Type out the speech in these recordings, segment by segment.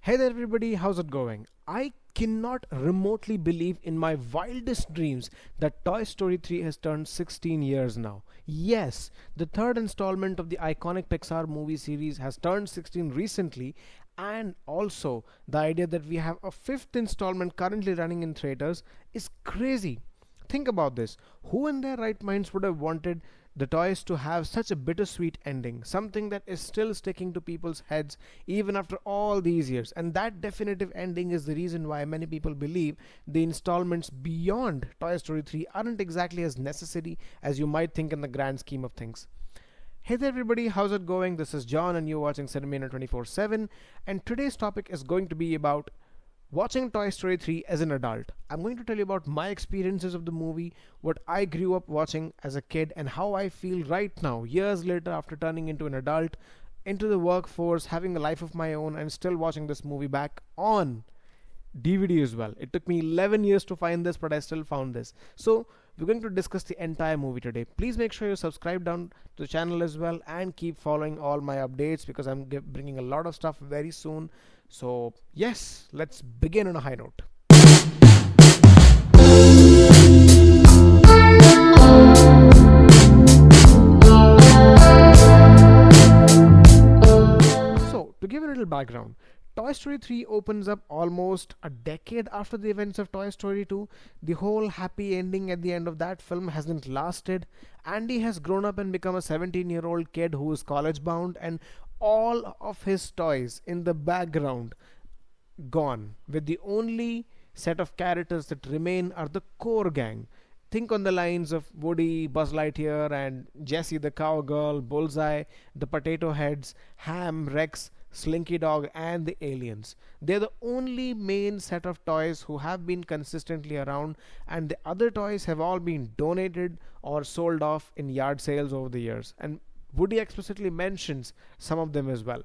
Hey there, everybody, how's it going? I cannot remotely believe in my wildest dreams that Toy Story 3 has turned 16 years now. Yes, the third installment of the iconic Pixar movie series has turned 16 recently, and also the idea that we have a fifth installment currently running in theaters is crazy. Think about this. Who in their right minds would have wanted the toys to have such a bittersweet ending? Something that is still sticking to people's heads even after all these years. And that definitive ending is the reason why many people believe the installments beyond Toy Story 3 aren't exactly as necessary as you might think in the grand scheme of things. Hey there, everybody, how's it going? This is John, and you're watching CineManiacs 24/7. And today's topic is going to be about watching Toy Story 3 as an adult. I'm going to tell you about my experiences of the movie, what I grew up watching as a kid, and how I feel right now, years later, after turning into an adult, into the workforce, having a life of my own, and still watching this movie back on DVD as well. It took me 11 years to find this, but I still found this. So, we're going to discuss the entire movie today. Please make sure you subscribe down to the channel as well and keep following all my updates because I'm bringing a lot of stuff very soon. So, yes, let's begin on a high note. So, to give a little background, Toy Story 3 opens up almost a decade after the events of Toy Story 2. The whole happy ending at the end of that film hasn't lasted. Andy has grown up and become a 17-year-old kid who is college bound, and all of his toys in the background gone, with the only set of characters that remain are the core gang. Think on the lines of Woody, Buzz Lightyear, and Jessie the cowgirl, Bullseye, the potato heads, Ham, Rex, Slinky Dog, and the aliens. They're the only main set of toys who have been consistently around, and the other toys have all been donated or sold off in yard sales over the years. And Woody explicitly mentions some of them as well.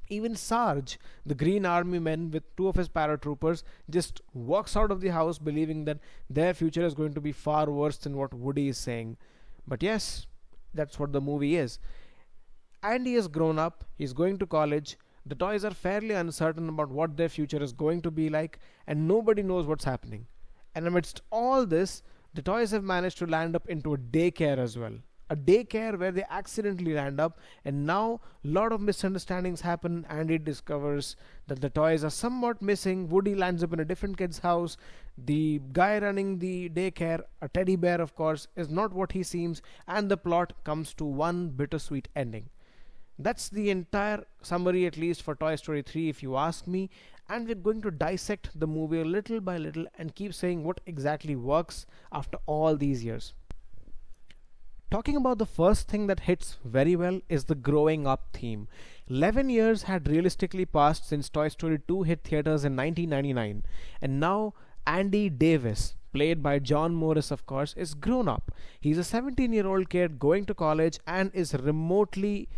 Even Sarge, the Green Army men with two of his paratroopers, just walks out of the house believing that their future is going to be far worse than what Woody is saying. But yes, that's what the movie is. Andy has grown up, he's going to college, the toys are fairly uncertain about what their future is going to be like, and nobody knows what's happening. And amidst all this, the toys have managed to land up into a daycare as well. A daycare where they accidentally land up, and now a lot of misunderstandings happen. Andy discovers that the toys are somewhat missing. Woody lands up in a different kid's house. The guy running the daycare, a teddy bear of course, is not what he seems, and the plot comes to one bittersweet ending. That's the entire summary, at least for Toy Story 3 if you ask me, and we're going to dissect the movie little by little and keep saying what exactly works after all these years. Talking about the first thing that hits very well is the growing up theme. 11 years had realistically passed since Toy Story 2 hit theaters in 1999, and now Andy Davis, played by John Morris of course, is grown up. He's a 17-year-old kid going to college and is remotely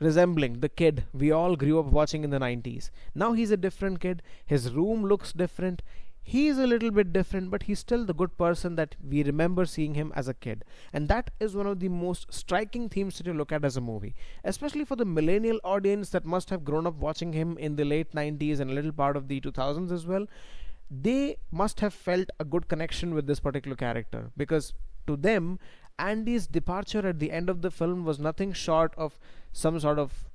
resembling the kid we all grew up watching in the 90s. Now he's a different kid, his room looks different, he's a little bit different, but he's still the good person that we remember seeing him as a kid. And that is one of the most striking themes that you look at as a movie, especially for the millennial audience that must have grown up watching him in the late 90s and a little part of the 2000s as well. They must have felt a good connection with this particular character, because to them, Andy's departure at the end of the film was nothing short of some sort of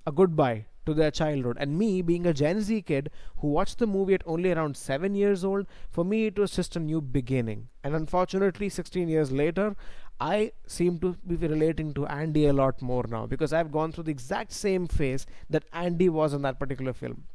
a goodbye to their childhood. And me, being a Gen Z kid who watched the movie at only around 7 years old, for me it was just a new beginning. And unfortunately, 16 years later, I seem to be relating to Andy a lot more now, because I've gone through the exact same phase that Andy was in that particular film.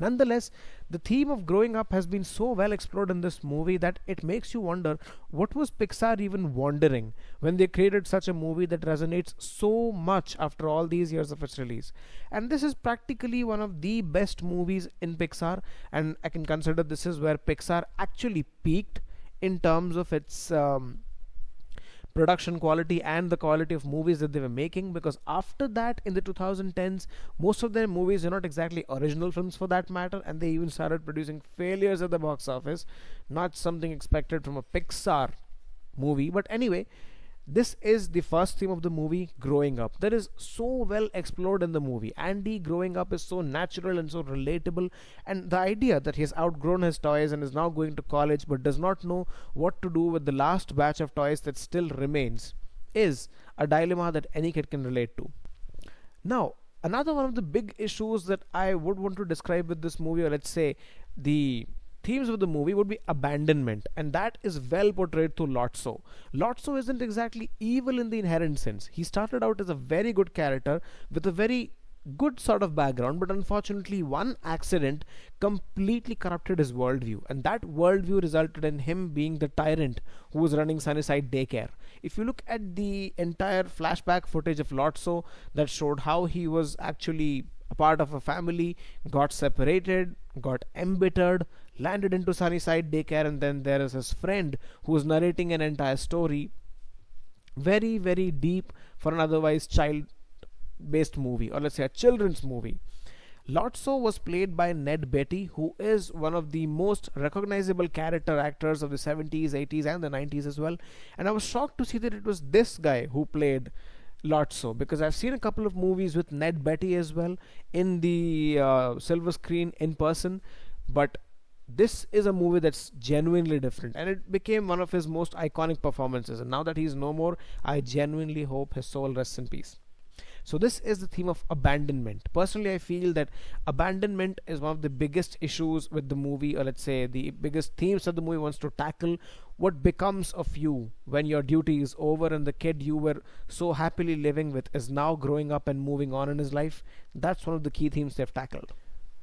Nonetheless, the theme of growing up has been so well explored in this movie that it makes you wonder, what was Pixar even wondering when they created such a movie that resonates so much after all these years of its release. And this is practically one of the best movies in Pixar, and I can consider this is where Pixar actually peaked in terms of its production quality and the quality of movies that they were making, because after that in the 2010s most of their movies are not exactly original films for that matter, and they even started producing failures at the box office, not something expected from a Pixar movie. But anyway, This is the first theme of the movie, growing up. That is so well explored in the movie. Andy growing up is so natural and so relatable, and the idea that he has outgrown his toys and is now going to college but does not know what to do with the last batch of toys that still remains is a dilemma that any kid can relate to. Now, another one of the big issues that I would want to describe with this movie, or let's say the themes of the movie, would be abandonment, and that is well portrayed through Lotso. Lotso isn't exactly evil in the inherent sense. He started out as a very good character with a very good sort of background, but unfortunately, one accident completely corrupted his worldview, and that worldview resulted in him being the tyrant who was running Sunnyside Daycare. If you look at the entire flashback footage of Lotso, that showed how he was actually a part of a family, got separated, got embittered, landed into Sunnyside Daycare, and then there is his friend who is narrating an entire story. Very, very deep for an otherwise child based movie, or let's say a children's movie. Lotso was played by Ned Beatty, who is one of the most recognizable character actors of the 70s, 80s, and the 90s as well. And I was shocked to see that it was this guy who played Lotso, because I've seen a couple of movies with Ned Beatty as well in the silver screen in person, but this is a movie that's genuinely different, and it became one of his most iconic performances. And now that he's no more, I genuinely hope his soul rests in peace. So this is the theme of abandonment. Personally, I feel that abandonment is one of the biggest issues with the movie, or let's say the biggest themes that the movie wants to tackle. What becomes of you when your duty is over and the kid you were so happily living with is now growing up and moving on in his life? That's one of the key themes they've tackled.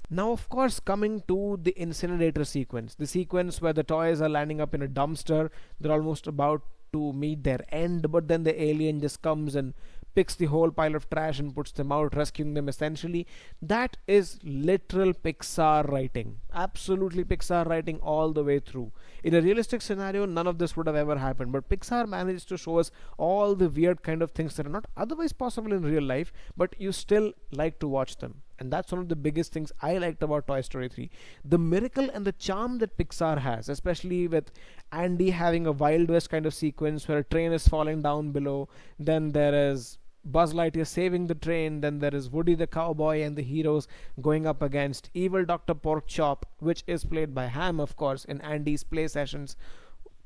Now, of course, coming to the incinerator sequence, the sequence where the toys are landing up in a dumpster, they're almost about to meet their end, but then the alien just comes and picks the whole pile of trash and puts them out, rescuing them essentially. That is literal Pixar writing. Absolutely Pixar writing all the way through. In a realistic scenario, none of this would have ever happened, but Pixar managed to show us all the weird kind of things that are not otherwise possible in real life, but you still like to watch them. And that's one of the biggest things I liked about Toy Story 3. The miracle and the charm that Pixar has, especially with Andy having a Wild West kind of sequence where a train is falling down below, then there is Buzz Lightyear saving the train, then there is Woody the cowboy and the heroes going up against evil Dr. Porkchop, which is played by Ham, of course, in Andy's play sessions.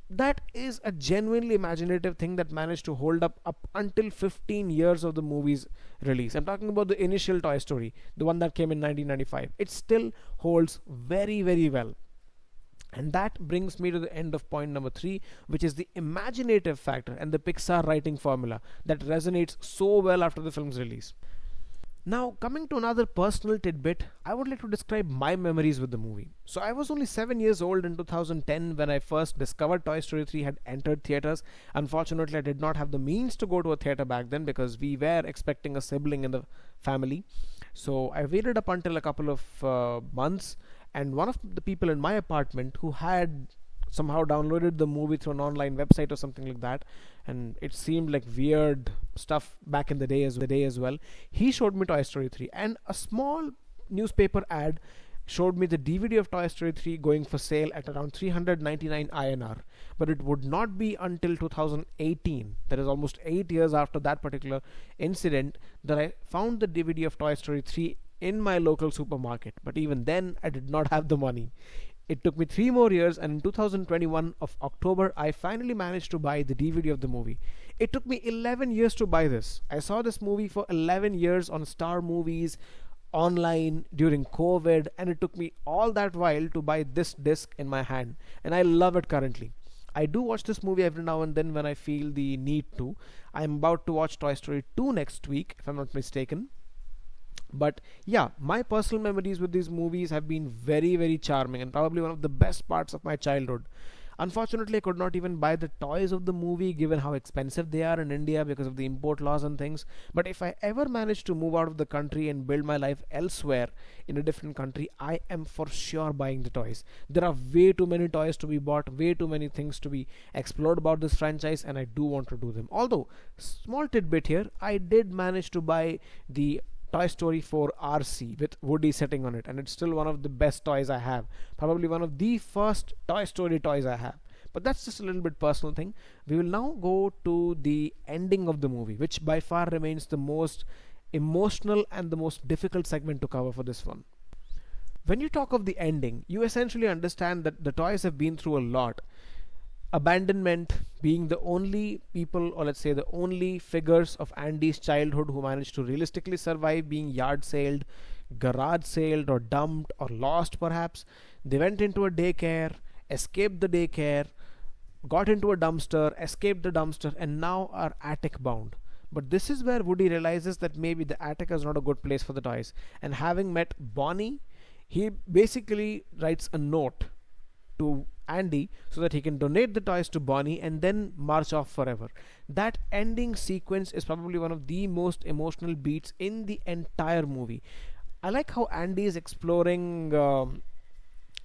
That is a genuinely imaginative thing that managed to hold up until 15 years of the movie's release. I'm talking about the initial Toy Story, the one that came in 1995. It still holds very, very well. And that brings me to the end of point number 3, which is the imaginative factor and the Pixar writing formula that resonates so well after the film's release. Now, coming to another personal tidbit, I would like to describe my memories with the movie. So, I was only 7 years old in 2010 when I first discovered Toy Story 3 had entered theaters. Unfortunately, I did not have the means to go to a theater back then because we were expecting a sibling in the family. So, I waited up until a couple of months, and one of the people in my apartment who had somehow downloaded the movie through an online website or something like that, and it seemed like weird stuff back in the day as well. He showed me Toy Story 3, and a small newspaper ad showed me the DVD of Toy Story 3 going for sale at around 399 INR. But it would not be until 2018, that is almost 8 years after that particular incident, that I found the DVD of Toy Story 3 in my local supermarket. But even then, I did not have the money. It took me 3 more years, and in 2021 of October, I finally managed to buy the DVD of the movie. It took me 11 years to buy this. I saw this movie for 11 years on Star Movies, online, during COVID, and it took me all that while to buy this disc in my hand. And I love it currently. I do watch this movie every now and then when I feel the need to. I'm about to watch Toy Story 2 next week, if I'm not mistaken. But yeah, my personal memories with these movies have been very, very charming and probably one of the best parts of my childhood. Unfortunately, I could not even buy the toys of the movie given how expensive they are in India because of the import laws and things. But if I ever manage to move out of the country and build my life elsewhere in a different country, I am for sure buying the toys. There are way too many toys to be bought, way too many things to be explored about this franchise, and I do want to do them. Although, small tidbit here, I did manage to buy the Toy Story 4 RC with Woody sitting on it, and it's still one of the best toys I have. Probably one of the first Toy Story toys I have. But that's just a little bit personal thing. We will now go to the ending of the movie, which by far remains the most emotional and the most difficult segment to cover for this one. When you talk of the ending, you essentially understand that the toys have been through a lot. Abandonment, being the only people, or let's say the only figures of Andy's childhood who managed to realistically survive being yard sailed, garage sailed, or dumped, or lost perhaps. They went into a daycare, escaped the daycare, got into a dumpster, escaped the dumpster, and now are attic bound. But this is where Woody realizes that maybe the attic is not a good place for the toys. And having met Bonnie, he basically writes a note to Andy so that he can donate the toys to Bonnie and then march off forever. That ending sequence is probably one of the most emotional beats in the entire movie. I like how Andy is exploring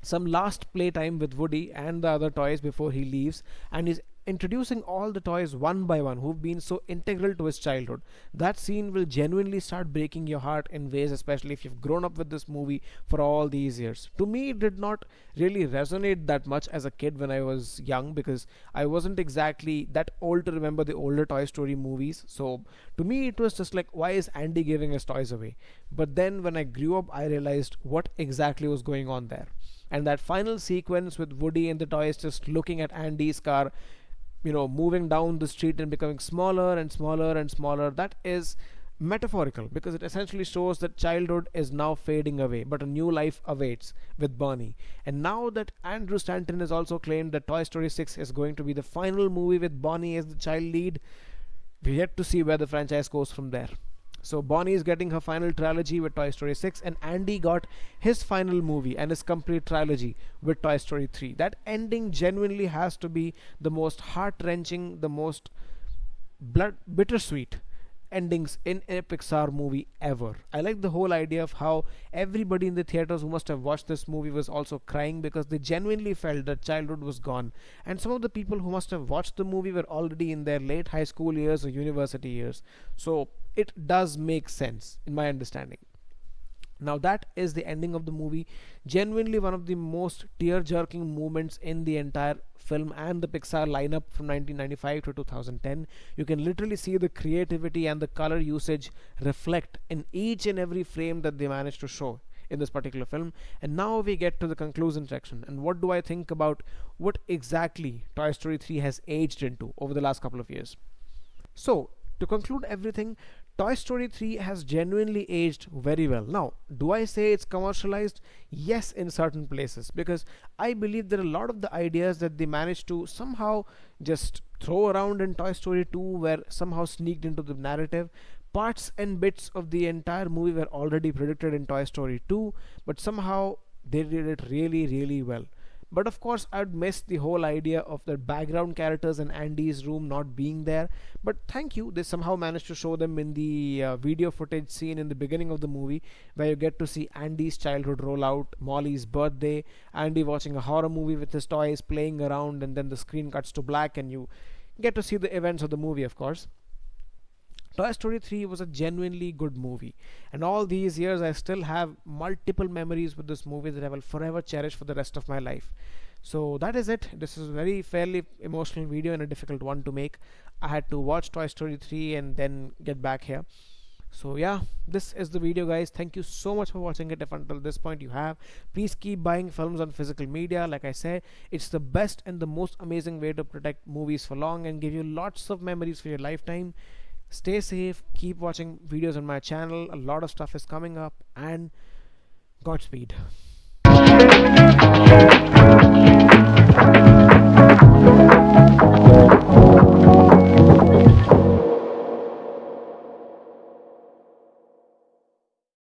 some last playtime with Woody and the other toys before he leaves, and is introducing all the toys one by one who've been so integral to his childhood. That scene will genuinely start breaking your heart in ways, especially if you've grown up with this movie for all these years. To me, it did not really resonate that much as a kid when I was young, because I wasn't exactly that old to remember the older Toy Story movies. So to me, it was just like, why is Andy giving his toys away? But then when I grew up, I realized what exactly was going on there. And that final sequence with Woody and the toys just looking at Andy's car, moving down the street and becoming smaller and smaller and smaller, that is metaphorical, because it essentially shows that childhood is now fading away, but a new life awaits with Bonnie. And now that Andrew Stanton has also claimed that Toy Story 6 is going to be the final movie with Bonnie as the child lead, we're yet to see where the franchise goes from there. So Bonnie is getting her final trilogy with Toy Story 6, and Andy got his final movie and his complete trilogy with Toy Story 3. That ending genuinely has to be the most heart-wrenching, the most bittersweet endings in a Pixar movie ever. I like the whole idea of how everybody in the theaters who must have watched this movie was also crying, because they genuinely felt that childhood was gone. And some of the people who must have watched the movie were already in their late high school years or university years. So it does make sense in my understanding. Now that is the ending of the movie. Genuinely one of the most tear-jerking moments in the entire film and the Pixar lineup from 1995 to 2010. You can literally see the creativity and the color usage reflect in each and every frame that they managed to show in this particular film. And now we get to the conclusion section. And what do I think about what exactly Toy Story 3 has aged into over the last couple of years? So, to conclude everything, Toy Story 3 has genuinely aged very well. Now, do I say it's commercialized? Yes, in certain places, because I believe that a lot of the ideas that they managed to somehow just throw around in Toy Story 2 were somehow sneaked into the narrative. Parts and bits of the entire movie were already predicted in Toy Story 2, but somehow they did it really, really well. But of course, I'd miss the whole idea of the background characters in Andy's room not being there. But thank you, they somehow managed to show them in the video footage scene in the beginning of the movie, where you get to see Andy's childhood roll out, Molly's birthday, Andy watching a horror movie with his toys, playing around, and then the screen cuts to black and you get to see the events of the movie, of course. Toy Story 3 was a genuinely good movie, and all these years I still have multiple memories with this movie that I will forever cherish for the rest of my life. So that is it. This is a very fairly emotional video and a difficult one to make. I had to watch Toy Story 3 and then get back here. So yeah, this is the video, guys. Thank you so much for watching it. If until this point you have, please keep buying films on physical media. Like I say, it's the best and the most amazing way to protect movies for long and give you lots of memories for your lifetime. Stay safe, keep watching videos on my channel. A lot of stuff is coming up, and Godspeed.